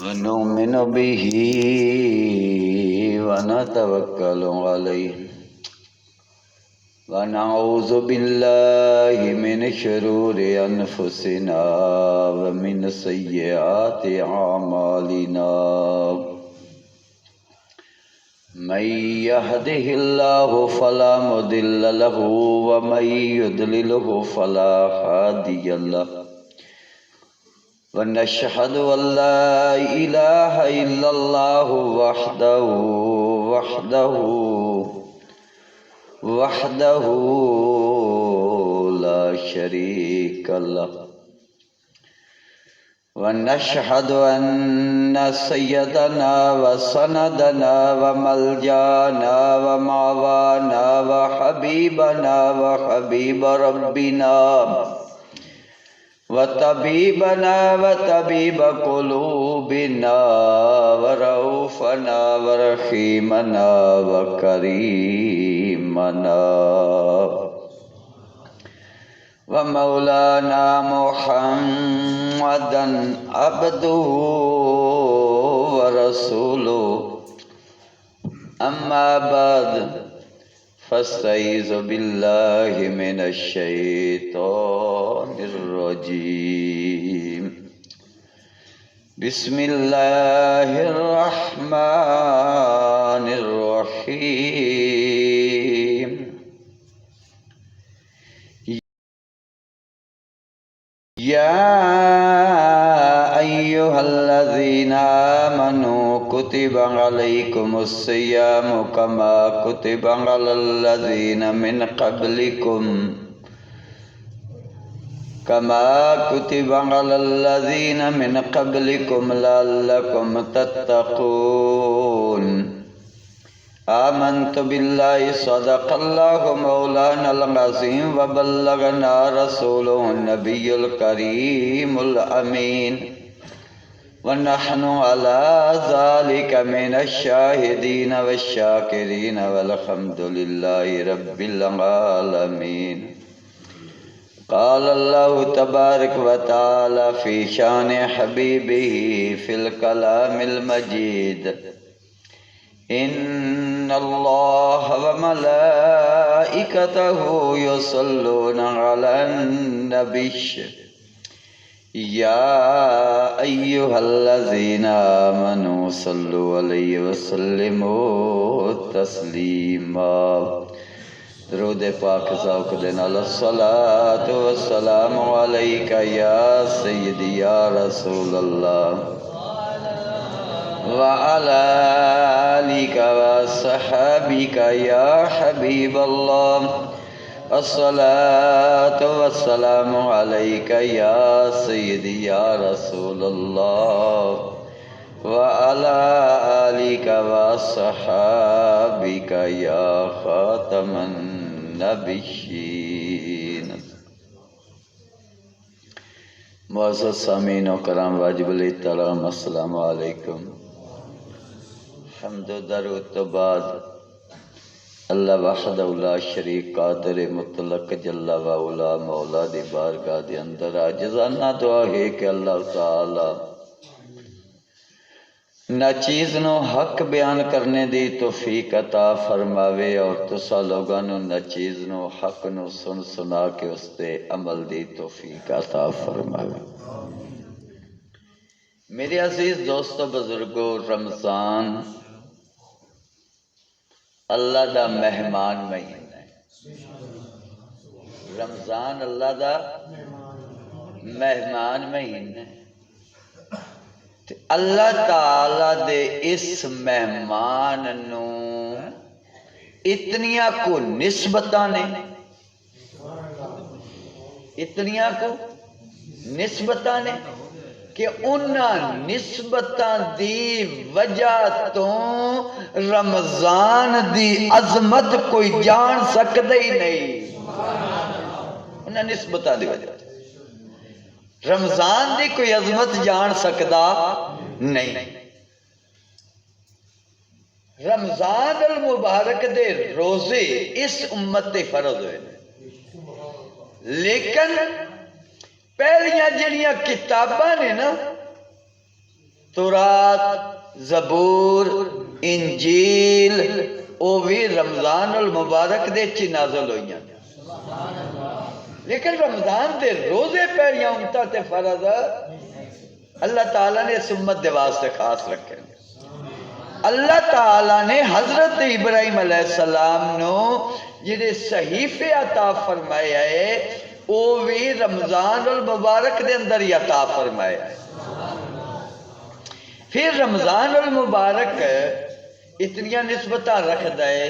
ونؤمن به ونتوكل عليه ونعوذ بالله من شرور أنفسنا ومن سيئات أعمالنا من يهده الله فلا مضل له ومن يضلله فلا هادي له ونشهد أن لا إله إلا الله وحده لا شريك له ونشهد أن سيدنا وسندنا وملجانا ومعوانا وحبيبنا وحبيب ربنا وطبيبنا وطبيب قلوبنا ورؤوفنا ورحيمنا وكريمنا ومولانا محمدا عبده ورسوله أما بعد فاستعيذ بالله من الشيطان الرجيم بسم الله الرحمن الرحيم يا أيها الذين آمنوا كتب عليكم الصيام كما كتب على الذين من قبلكم لعلكم تتقون آمنت بالله صدق الله مولانا العظيم وبلغنا رسوله النبي الكريم الأمين ونحن على ذلك من الشاهدين والشاكرين والحمد لله رب العالمين قال الله تبارك وتعالى في شان حبيبه في الكلام المجيد إن الله وملائكته يصلون على النبي يا أيها الذين آمنوا صلوا عليه وسلموا تسليما درود پاک ذوق دینا الصلاة والسلام علیکہ یا سیدی یا رسول اللہ وعلى آلك وصحابك يا حبيب الله الصلاة والسلام عليك يا سيدي يا رسول الله وعلى آلك وصحابك يا خاتم النبيين معزز سامعین و کرام واجب الاحترام السلام علیکم حمد و درود تو بعد اللہ وحدہ لا شریک قادر مطلق جل و علا مولا دی بارگاہ دی اندر عاجزانہ دعا ہے کہ اللہ تعالی نہ چیز نو حق بیان کرنے دی توفیق عطا فرماوے اور تسا لوگاں نو نہ چیز نو حق نو سن سنا کے اس تے عمل دی توفیق عطا فرماوے میرے عزیز دوستو بزرگو رمضان اللہ دا مہمان مہینہ ہے رمضان اللہ دا مہمان مہینہ ہے اللہ تعالی دے اس مہمان نو اتنیاں کو نسبتاں نے کہ انہاں نسبتاں دی وجہ تو رمضان دی عظمت کوئی جان سکتا ہی نہیں انہاں نسبتاں دی وجہ رمضان دی کوئی عظمت جان سکتا نہیں رمضان المبارک دے روزے اس امت تے فرض ہوئے لیکن پہلیاں جڑیاں کتاباں نے نا تورات، زبور، انجیل وہ بھی رمضان المبارک دے چی نازل ہوئی ہیں، لیکن رمضان دے روزے پیڑیاں امتہ تے فرض اللہ تعالیٰ نے اس امت دے واسطے خاص رکھے۔ اللہ تعالیٰ نے حضرت ابراہیم علیہ السلام نو جنہیں صحیفے عطا فرمائے آئے وہ بھی رمضان المبارک دے اندر ہی عطا فرمائے آئے۔ پھر رمضان المبارک اتنیاں نسبتاں رکھ دائے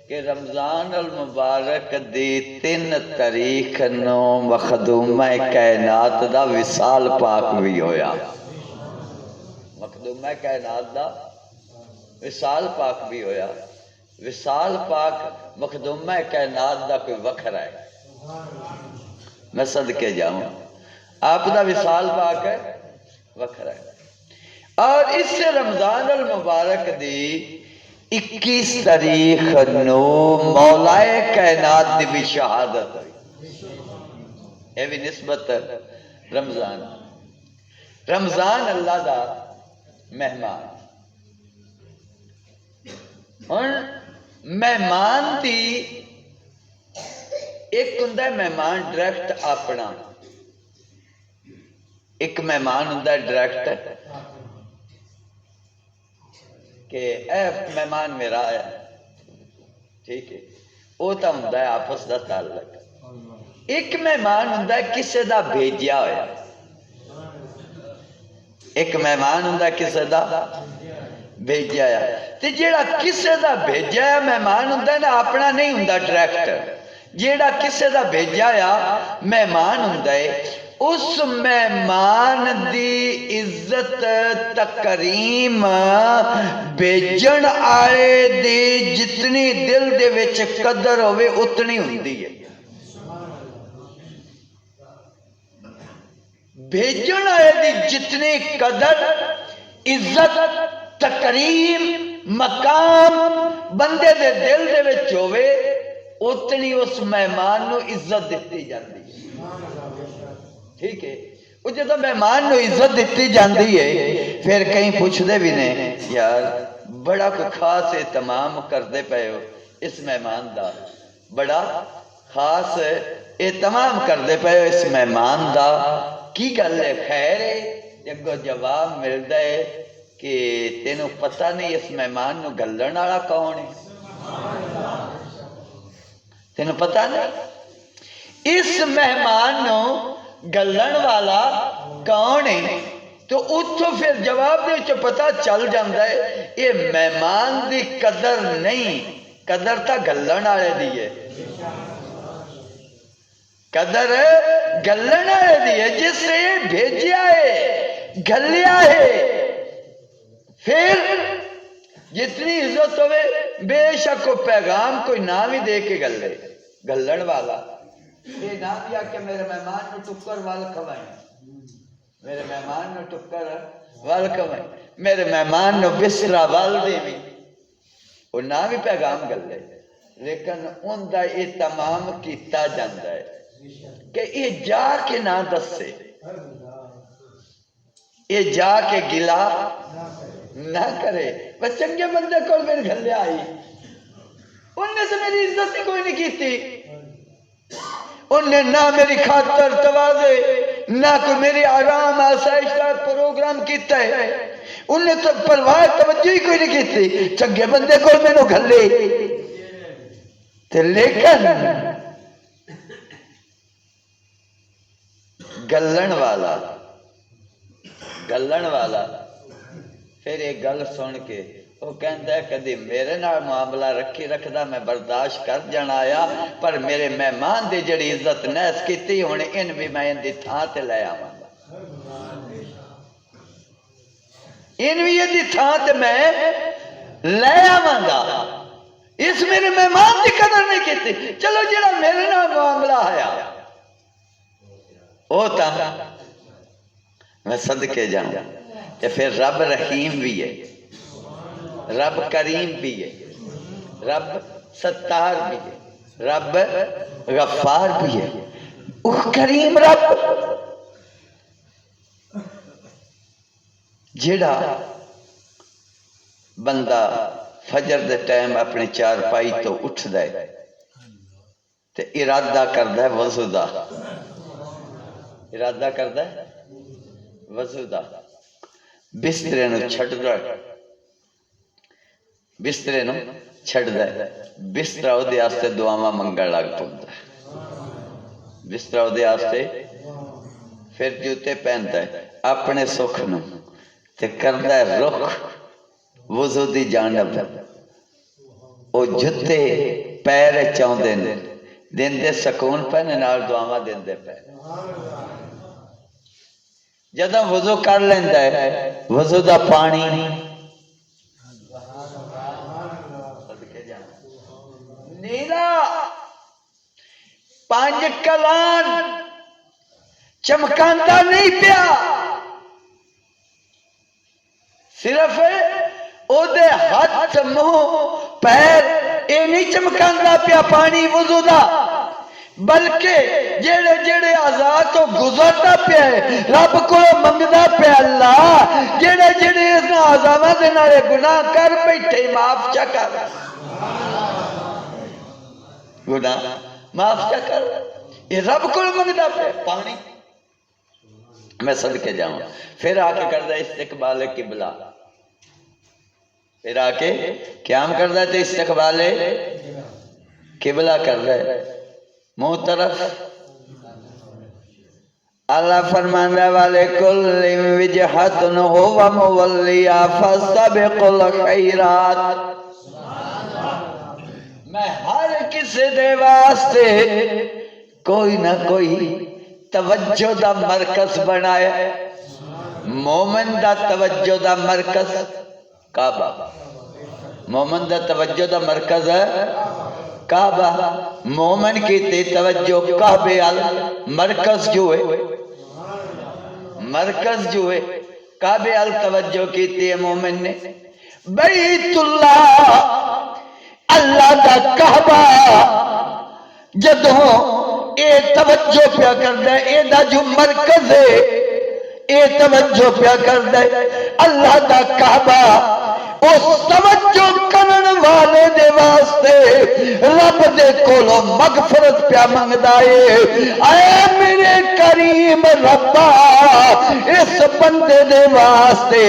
کہ رمضان المبارک دی 3 تاریخ نو مخدومہ کائنات دا وصال پاک بھی ہویا، مخدومہ کائنات دا وصال پاک بھی ہویا۔ وصال پاک مخدومہ کائنات دا کوئی وکھرا ہے، میں صدقے جاؤں، آپ دا وصال پاک ہے وکھرا ہے۔ اور اس سے رمضان المبارک دی 21 تاریخ نو مولائے کائنات دی بھی شہادت ہوئی، یہ بھی نسبت رمضان۔ رمضان اللہ دا مہمان، اور مہمان دی ایک ہندہ ہے مہمان ڈائریکٹ اپنا، ایک مہمان ہندہ ہے ڈائریکٹ کہ اے مہمان میرا ہے، ٹھیک ہے، وہ تو ہندہ ہے آپس دا تعلق۔ ایک مہمان ہندہ ہے کسے دا بھیجیا ہویا، ایک مہمان ہندہ ہے کسے دا بھیجیا ہے، تے جیڑا کسے دا بھیجیا ہے مہمان ہندہ ہے نا اپنا نہیں ہندہ ڈائریکٹ، جیڑا کسے دا بھیجیا ہے مہمان ہندہ ہے، اس مہمان دی عزت تکریم بھیجن آئے دی جتنی دل دے وچ قدر ہوئے اتنی ہوندی ہے، بھیجن آئے دی جتنی قدر عزت تکریم مقام بندے دے دل دے وچ ہوئے اتنی اس مہمان نو عزت دیتی جاندی ہے، ٹھیک ہے۔ وہ جب مہمان نو عزت دیتی جاندی ہے پھر کہیں پوچھ دے بھی نہیں یار بڑا کوئی خاص اہتمام کر دے پہ ہو اس مہمان دا، بڑا خاص اہتمام کر دے پہ ہو اس مہمان دا، کی گل ہے خیر ہے؟ جب جواب مل دے کہ تینوں پتہ نہیں اس مہمان نو گلن والا کون ہے، تینوں پتہ نہیں اس مہمان نو گلن والا کون ہے؟ تو اتھو پھر جواب دے چو پتہ چل جاندہ ہے یہ مہمان دی قدر نہیں، قدر تا گلن والے دی ہے، قدر گلن والے دی ہے جس سے بھیجیا ہے گلیا ہے۔ پھر جتنی عزت ہوئے بے شک کو پیغام کوئی نام ہی دے کے گلے، گلن والا یہ نام یا کہ میرے مہمان نو ٹکر وال کھوائیں، میرے مہمان نو ٹکر وال کھوائیں، میرے مہمان نو بسرا وال دے بھی، وہ نام ہی پیغام گلے، لیکن ان دا یہ تمام کیتا جاندہ ہے کہ یہ جا کے نہ دسے، یہ جا کے گلا نہ کرے، بس چنگے بندے کو میرے گھر لے آئی، ان نے سے میری عزت ہی کوئی نہیں کی تھی، ان نے نہ میری خاطر توازے نہ کوئی میری آرام آسائش کا پروگرام کیتا ہے، ان نے تو پرواہ توجہ ہی کوئی نہیں کی تھی، چنگے بندے کو میرے گھر لے، لیکن گلن والا پھر ایک گل سن کے وہ کہندا ہے کدی میرے نال معاملہ رکھی رکھدا میں برداشت کر جانا آیا، پر میرے مہمان دی جڑی عزت نیس کیتی ہن ان بھی میں ان دی تھاں تے لے آواں گا، ان بھی ان دی تھاں تے میں لے آواں گا، اس میرے مہمان دی قدر نہیں کیتی، چلو جڑا میرے نال معاملہ آیا وہ تا میں صدقے جاؤں کہ پھر رب رحیم بھی ہے، رب کریم بھی ہے، رب ستار بھی ہے، رب غفار بھی ہے، وہ کریم رب جیڑا بندہ فجر دے ٹائم اپنے چار پائی تو اٹھ دے تے ارادہ کردہ ہے وضو دا، ارادہ کردہ ہے وضو دا، بسترے نو چھڑ دا، بسترے نو چھڑ دا، بسترہ او دے آستے دعاواں منگڑ لگ پڑتا ہے، بسترہ او دے آستے پھر جوتے پہنتا ہے اپنے سکھ نو تے کردہ ہے رخ وضو دی جانب، او جتے پیر چاہن دین دے سکون پہنے نال دعاواں دین دے پہ جدہ وضو کر لیندہ ہے وضو دا پانی نیلا 5 کلان چمکاندہ نہیں پیا، صرف او دے ہاتھ منہ پیر اے نہیں چمکاندہ پیا پانی وضو دا، بلکہ جڑے جڑے اعضاء تو گزرتا پیا ہے رب کو منگدا پیا اللہ جڑے جڑے اس اعضاء دے نالے گناہ کر بیٹھے معاف چا کر، گناہ معاف چا کر، یہ رب کو منگدا پیا پانی۔ میں صدقے جاؤں پھر آکے کردہ استقبال قبلہ، پھر آکے قیام کردہ ہے استقبال قبلہ کردہ ہے منہ طرف اللہ فرماندہ والے کل وجہت ہوا مولیہ فاستبق الخیرات، میں ہر کسی دے واسطے کوئی نہ کوئی توجہ دا مرکز بنایا، مومن دا توجہ دا مرکز کعبہ، مومن دا توجہ دا مرکز ہے کعبہ، مومن کی تے توجہ کعبے مرکز جو ہے، مرکز جو ہے کعبے توجہ کی تے مومن نے، بیت اللہ اللہ دا کعبہ جدوں اے توجہ پیا کردہ ہے اے دا جو مرکز ہے اے توجہ پیا کردہ ہے اللہ دا کعبہ اس توجہ کرن والے دے واسطے رب دے کولو مغفرت پیا منگدائے، اے میرے کریم ربا اس بندے دے واسطے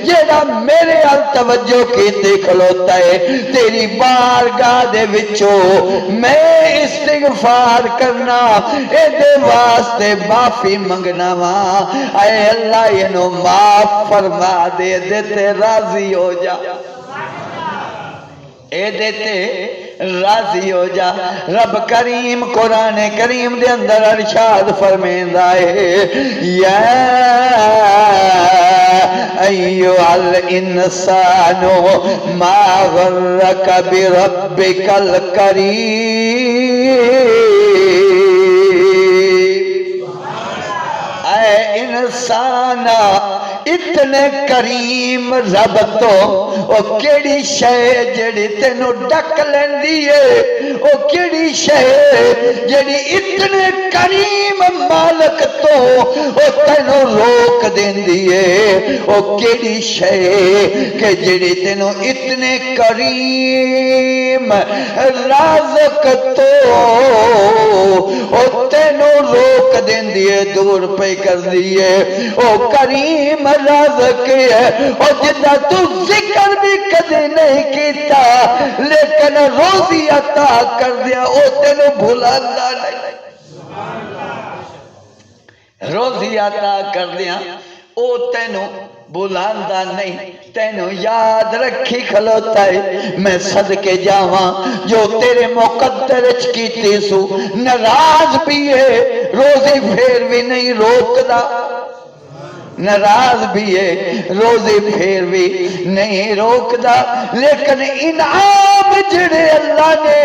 جیڑا میرے ال توجہ کیتے کھلوتا ہے تیری بارگاہ دے وچوں میں استغفار کرنا اے دے واسطے معافی منگنا وا، اے اللہ انہوں معاف فرما دے دیتے راضی ہو جا، اے دیتے راضی ہو جا۔ رب کریم قرآن کریم دے اندر ارشاد فرمیندہ ہے یا ایوہ الانسان ما غرک بربک الکریم، اے انسان اتنے کریم رب تو او کیڑی شے جڑی تینو ڈک لیندی ہے، او کیڑی شے جڑی اتنے کریم مالک تو او تینو روک دیندی ہے، او کیڑی شے کہ جڑی تینو اتنے کریم رازق تو او تینو روک دیندی ہے، دور پہ کر دیئے، او کریم رازق ہے، اور جدہ تو ذکر بھی کدے نہیں کیتا لیکن روزی عطا کر دیا او تینو بھولاندہ نہیں، روزی عطا کر دیا او تینو بھولاندہ نہیں، تینو یاد رکھی کھلوتا ہے۔ میں صدقے جاواں جو تیرے مقدر کیتی سو ناراض بھی ہے روزی پھر بھی نہیں روکدا، ناراض بھی ہے روزی پھر بھی نہیں روکدا، لیکن انعام جڑے اللہ نے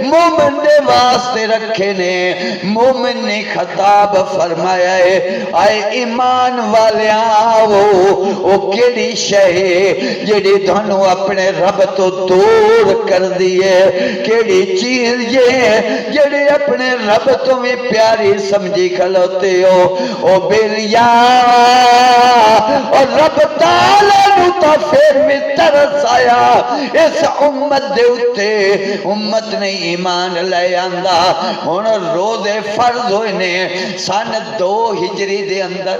مومن دے واسطے رکھے نے، مومن نے خطاب فرمایا ہے آئے ایمان والیاں او کیڑی شے جڑی تھانوں اپنے رب تو دور کر دیے، کیڑی چیز یہ جڑی اپنے رب تو میں پیاری سمجھی کھلوتے ہو، او بیلیاں اور رب تعالی نو تا پھر بھی ترس آیا اس امت دے اتے، امت نے ایمان لے آندا ہن روزے فرض ہوئے نے سن 2 ہجری دے اندر،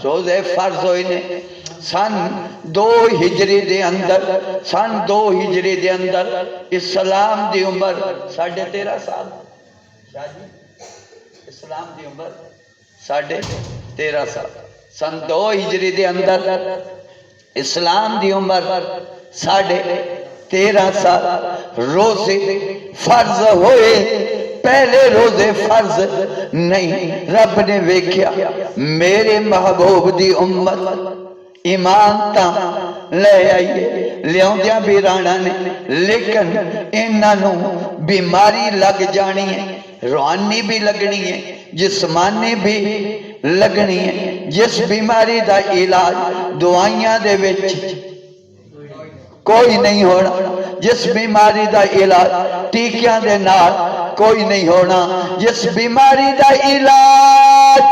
روزے فرض ہوئے نے سن 2 ہجری دے اندر، سن 2 ہجری دے اندر اسلام دی عمر 13.5 سال، اسلام دی عمر 13.5 سال، سن 2 ہجری دے اندر اسلام دی عمر 13.5 سال، روزے فرض ہوئے، پہلے روزے فرض نہیں، رب نے ویکھیا میرے محبوب دی امت ایمان تا لے آئیے لیاؤں بھی رانا نے، لیکن انہوں بیماری لگ جانی ہے، روحانی بھی لگنی ہے، جسمانی بھی لگنی ہے، جس بیماری دا علاج دعائیاں دے وچ کوئی نہیں ہونا، جس بیماری دا علاج ٹیکیاں دے نال کوئی نہیں ہونا، جس بیماری دا علاج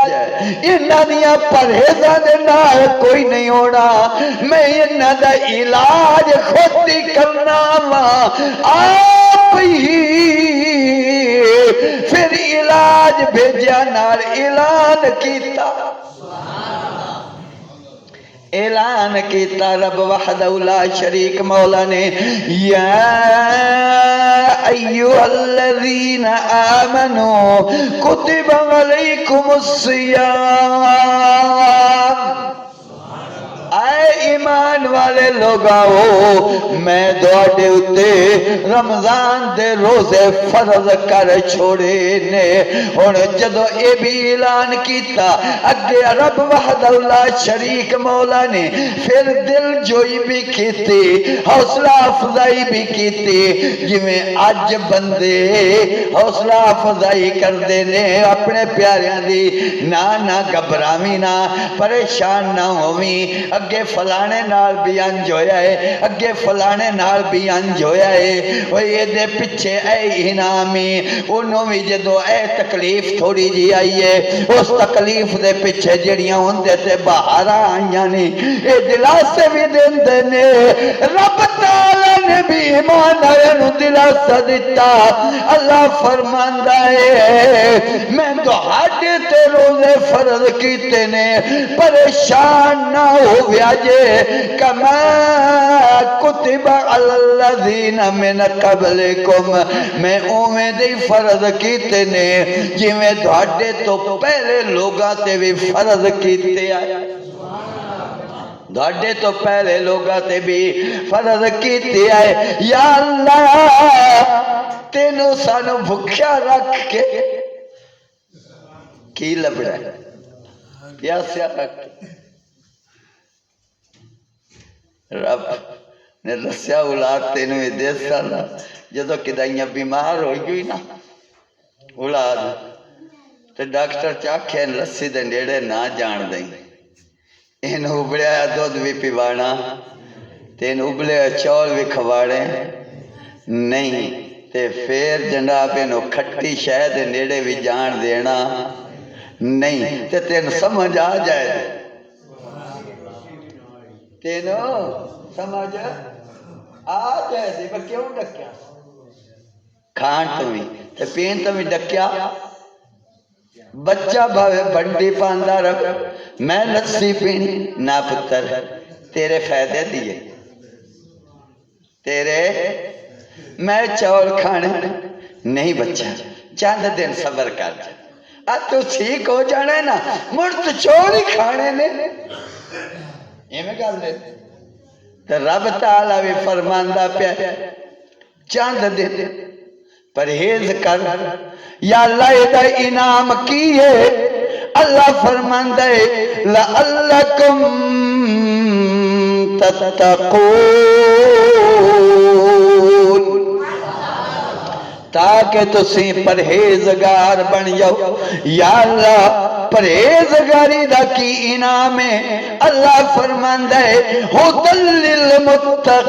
انہاں دیاں پرہیزاں دے نال کوئی نہیں ہونا، میں انہاں دا علاج خود ہی کرنا وا، آپ ہی پھر علاج بھیجیا نال اعلان کیتا، اعلان کیتا رب وحدہ لا شریک مولا نے، یا ایوہ الذین آمنوا کتب علیکم الصیام، اے ایمان والے لوگاؤ میں دوڑے اتے رمضان دے روزے فرض کر چھوڑے نے، اور جدو اے بھی اعلان کیتا اگے رب وحدہ لا شریک مولا نے پھر دل جوئی بھی کیتی، حوصلہ افزائی بھی کیتی، جو میں آج بندے حوصلہ افزائی کر دے نے اپنے پیاریاں دی، نہ گھبراویں نہ پریشان نہ ہوویں، اگے فلانے نال بھی انج ہویا ہے، اگے فلانے نال بھی انج ہویا ہے، وہ یہ دے پچھے اے انعامی، انہوں بھی جدو اے تکلیف تھوڑی جی آئی ہے، اس تکلیف دے پچھے جڑیاں ہوندے تے باہر آئیاں نہیں، اے دلاسے بھی دیندے نے، رب تعالیٰ نے بھی ایمان آئینو دلاسہ دیتا، اللہ فرماندہ ہے میں تو ہاٹے تے روزے فرض کیتے نے، پریشان نہ ہو بیاجے کما کتب علی الذین من قبلکم، میں اومیں دی فرض کیتے نے جی میں دھاڑے تو پہلے لوگاں تے بھی فرض کیتے آئے، دھاڑے تو پہلے لوگاں تے بھی فرض کیتے آئے، یا اللہ تینوں سانو بھکھیا رکھ کے کی لبڑا ہے، پیاسیا رکھ کے رب نے رسیا اولاد تینوں دے سالا، جدو کدائیاں بیمار ہوئی گئی نا اولاد تو ڈاکٹر چاکھیں لسی دے نیڑے نہ جان دیں، ان ابڑیا دودھ بھی پیوانا تین ابلے چول بھی کھواڑے نہیں، تے پھر جناب انہوں کھٹی شہد نیڑے بھی جان دینا نہیں، تے تین سمجھ آ جائے، تینوں سمجھ آ جائے دی میں کیوں ڈکیا، کھان تمہیں تے پین تمہیں ڈکیا، بچہ بھاوے بنڈی پاندہ رکھ میں لسی پینی نا پتر تیرے فائدے دیئے، تیرے میں چول کھانے نہیں بچہ چاند دن صبر کر جا، اب تو ٹھیک ہو جانا ہے نا، مرد چول ہی کھانے نے، یہ میں کہا لے تو رب تعالیٰ بھی فرماندہ پہ چاند دن پرہیز کر، یا اللہ دا انعام کی ہے، اللہ فرماندہ ہے لَعَلَّكُمْ تَتَّقُونَ، تاکہ تسی پرہیزگار بن جاؤ، یا اللہ پرہیزگاری دا کی انعام ہے، اللہ فرماندہ ہے ہُدًى لِّلْمُتَّقِينَ،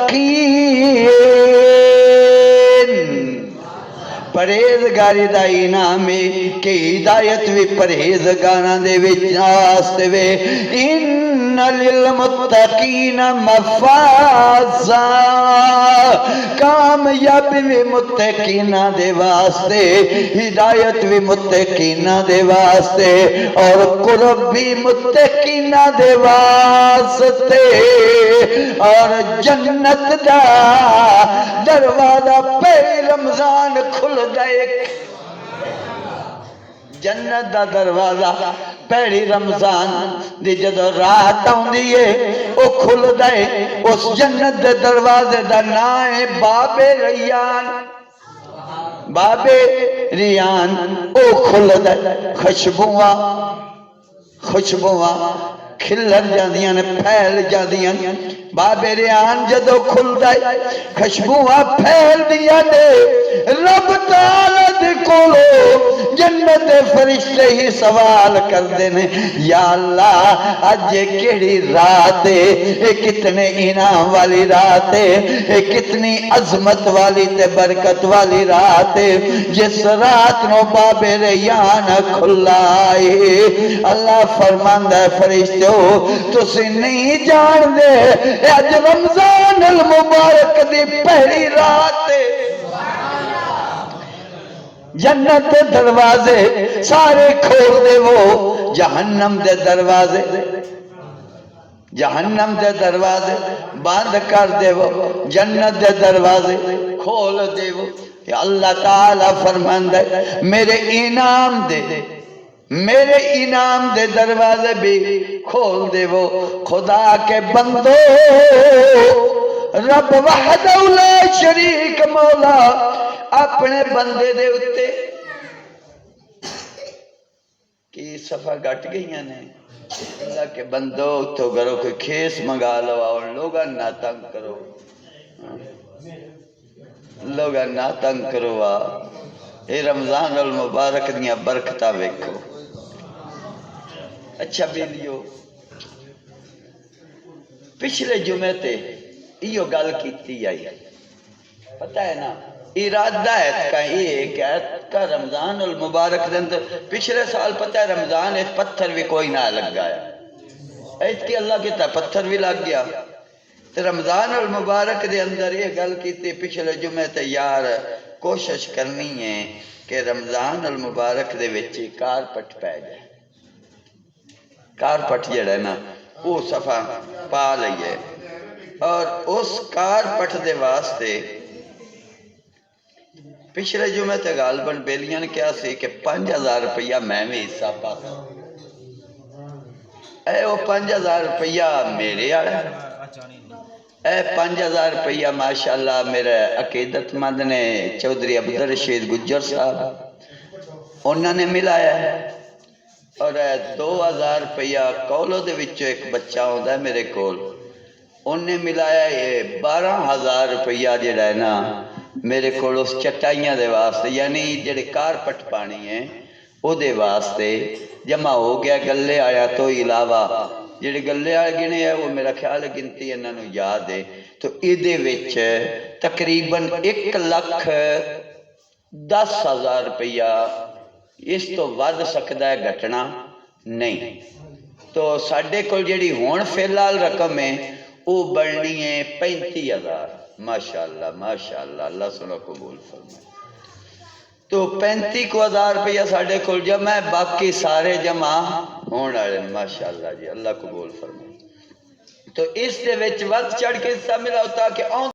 پرہیزگاری دا انعام ہے کہ ہدایت بھی پرہیزگاراں دے وچ واسطے وے ان للمتقین مفازا کامیابی بھی متقیناں دے واسطے ہدایت بھی متقیناں دے واسطے اور قرب بھی متقیناں دے واسطے اور جنت دا دروازہ پہلی رمضان کھل گئے جنت دا دروازہ پہلی رمضان دی جدو رات آندی ہے او کھل دے اس جنت دے دروازے دا نام ہے باب ریان باب ریان او کھل دے خوشبواں کھلر جاندیاں پھیل جاندیاں باب ریان جدو کھل دے خوشبواں پھیل دیا دے رب تعالی دے کولو جنت دے فرشتے ہی سوال کر دینے یا اللہ آج کیڑی رات ہے یہ کتنے انعام والی رات ہے یہ کتنی عظمت والی تے برکت والی رات ہے جس رات نو باب ریان کھلا ہے اللہ فرماندہ ہے فرشتے ہو تسی نہیں جان دے آج رمضان المبارک دی پہلی رات ہے جنت دے دروازے سارے کھول دے وہ جہنم دے دروازے بند کر دے وہ جنت دے دروازے کھول دے وہ یا اللہ تعالیٰ فرماندہ ہے میرے انعام دے دروازے بھی کھول دے وہ خدا کے بندو رب وحدہ لا شریک مولا اپنے بندے دے اتے کی صفحہ گھٹ گئیاں نے اللہ کے بندو تو کرو کوئی کھیس منگا لو اور لوگا نہ تنگ کرو اے رمضان المبارک دیا برکتہ ویکھو اچھا بیلیو پچھلے جمعے تے ایو گل کیتی آئی پتہ ہے نا ارادہ ہے کا یہ کہ کا رمضان المبارک دن پچھلے سال پتہ ہے رمضان ایک پتھر بھی کوئی نہ لگ گیا ایت کی اللہ کہتا ہے پتھر بھی لگ گیا تو رمضان المبارک دے اندر یہ گل کیتی پچھلے جمعے تے یار کوشش کرنی ہے کہ رمضان المبارک دے وچی کارپٹ پہ جائے کارپٹ جڑا ہے نا وہ صفحہ پا لئیے اور اس کارپٹ دے واسطے پچھلے جمعے تے غالباً بیلیاں نے کیا سی کہ 5000 روپیہ میں بھی حصہ پاتا اے وہ 5000 روپیہ میرے آیا اے 5000 روپیہ ماشاءاللہ میرے عقیدت مند نے چودھری عبدالرشید گجر صاحب انہوں نے ملایا ہے اور 2000 روپیہ کولو دے وچوں ایک بچہ ہوتا ہے میرے کول انہیں ملایا ہے 12000 روپیہ جڑا ہے نا میرے کول اس چٹائیاں دے واسطے یعنی جڑے کارپٹ پانی ہیں او دے واسطے جمع ہو گیا گلے آیا تو علاوہ جڑے گلے آئے گنے ہیں وہ میرا خیال ہے گنتی انہوں نے یاد ہے تو ایدے وچ تقریباً 1,10,000 روپیہ اس تو ود سکتا ہے گھٹنا نہیں تو ساڑھے کل جڑی ہون فی الحال رقم ہے وہ بڑھنی ہے 35,000 ماشاءاللہ اللہ سنو قبول فرمائے تو 35,000 روپیہ ساڑھے کل جمع ہے باقی سارے جمع ہونا ہے ماشاءاللہ جی اللہ قبول فرمائے تو اس دے وچ ود چڑھ کے حصہ ملا ہوتا کہ